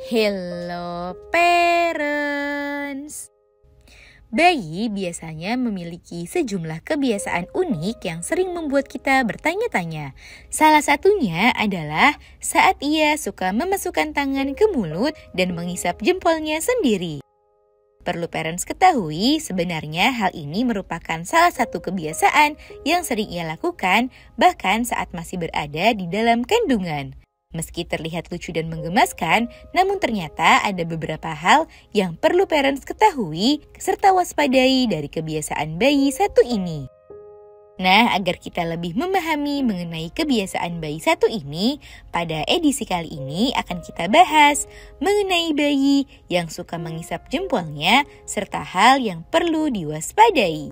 Hello parents. Bayi biasanya memiliki sejumlah kebiasaan unik yang sering membuat kita bertanya-tanya. Salah satunya adalah saat ia suka memasukkan tangan ke mulut dan menghisap jempolnya sendiri. Perlu parents ketahui, sebenarnya hal ini merupakan salah satu kebiasaan yang sering ia lakukan bahkan saat masih berada di dalam kandungan. Meski terlihat lucu dan menggemaskan, namun ternyata ada beberapa hal yang perlu parents ketahui serta waspadai dari kebiasaan bayi satu ini. Nah, agar kita lebih memahami mengenai kebiasaan bayi satu ini, pada edisi kali ini akan kita bahas mengenai bayi yang suka menghisap jempolnya serta hal yang perlu diwaspadai.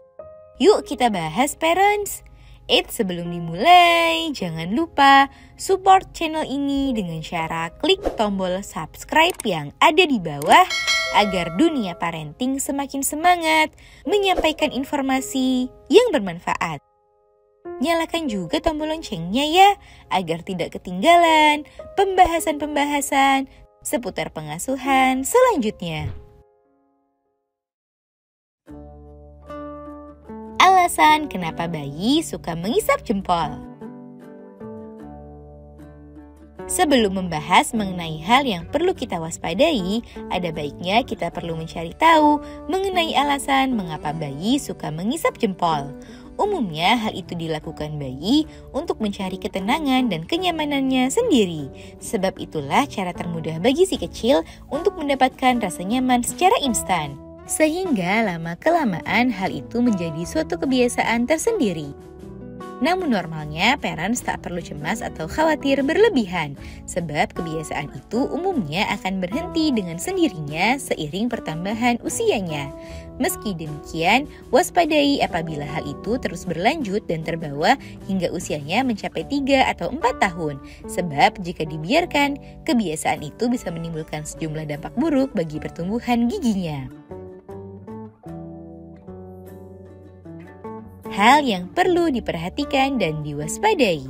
Yuk kita bahas parents! Sebelum dimulai, jangan lupa support channel ini dengan cara klik tombol subscribe yang ada di bawah agar dunia parenting semakin semangat menyampaikan informasi yang bermanfaat. Nyalakan juga tombol loncengnya ya, agar tidak ketinggalan pembahasan-pembahasan seputar pengasuhan selanjutnya. Alasan kenapa bayi suka menghisap jempol. Sebelum membahas mengenai hal yang perlu kita waspadai, ada baiknya kita perlu mencari tahu mengenai alasan mengapa bayi suka menghisap jempol. Umumnya hal itu dilakukan bayi untuk mencari ketenangan dan kenyamanannya sendiri. Sebab itulah cara termudah bagi si kecil untuk mendapatkan rasa nyaman secara instan. Sehingga lama-kelamaan hal itu menjadi suatu kebiasaan tersendiri. Namun normalnya parents tak perlu cemas atau khawatir berlebihan, sebab kebiasaan itu umumnya akan berhenti dengan sendirinya seiring pertambahan usianya. Meski demikian, waspadai apabila hal itu terus berlanjut dan terbawa hingga usianya mencapai 3 atau 4 tahun. Sebab jika dibiarkan, kebiasaan itu bisa menimbulkan sejumlah dampak buruk bagi pertumbuhan giginya. Hal yang perlu diperhatikan dan diwaspadai.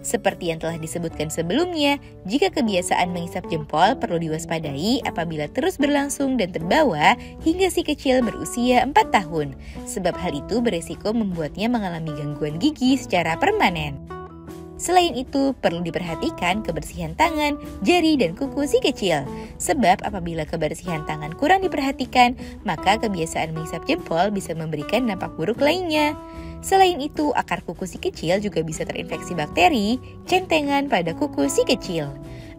Seperti yang telah disebutkan sebelumnya, jika kebiasaan menghisap jempol perlu diwaspadai apabila terus berlangsung dan terbawa hingga si kecil berusia 4 tahun, sebab hal itu beresiko membuatnya mengalami gangguan gigi secara permanen. Selain itu, perlu diperhatikan kebersihan tangan, jari, dan kuku si kecil. Sebab apabila kebersihan tangan kurang diperhatikan, maka kebiasaan menghisap jempol bisa memberikan dampak buruk lainnya. Selain itu, akar kuku si kecil juga bisa terinfeksi bakteri, centengan pada kuku si kecil.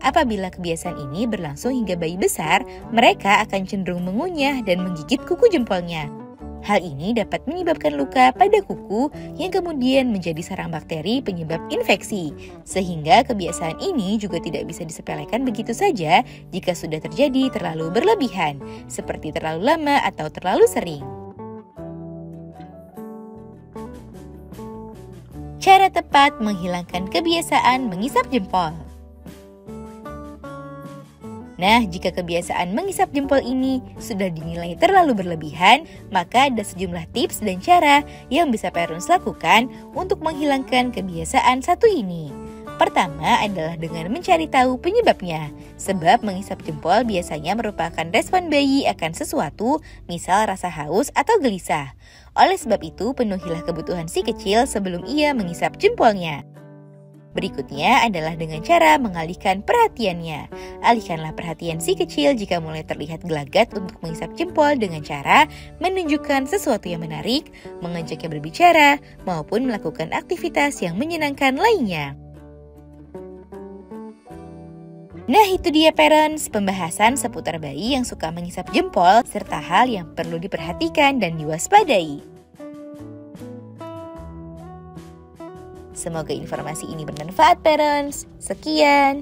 Apabila kebiasaan ini berlangsung hingga bayi besar, mereka akan cenderung mengunyah dan menggigit kuku jempolnya. Hal ini dapat menyebabkan luka pada kuku yang kemudian menjadi sarang bakteri penyebab infeksi. Sehingga kebiasaan ini juga tidak bisa disepelekan begitu saja jika sudah terjadi terlalu berlebihan, seperti terlalu lama atau terlalu sering. Cara tepat menghilangkan kebiasaan menghisap jempol. Nah, jika kebiasaan menghisap jempol ini sudah dinilai terlalu berlebihan, maka ada sejumlah tips dan cara yang bisa parents lakukan untuk menghilangkan kebiasaan satu ini. Pertama adalah dengan mencari tahu penyebabnya, sebab menghisap jempol biasanya merupakan respon bayi akan sesuatu, misal rasa haus atau gelisah. Oleh sebab itu, penuhilah kebutuhan si kecil sebelum ia menghisap jempolnya. Berikutnya adalah dengan cara mengalihkan perhatiannya. Alihkanlah perhatian si kecil jika mulai terlihat gelagat untuk menghisap jempol dengan cara menunjukkan sesuatu yang menarik, mengajaknya berbicara, maupun melakukan aktivitas yang menyenangkan lainnya. Nah, itu dia parents, pembahasan seputar bayi yang suka menghisap jempol serta hal yang perlu diperhatikan dan diwaspadai. Semoga informasi ini bermanfaat parents. Sekian.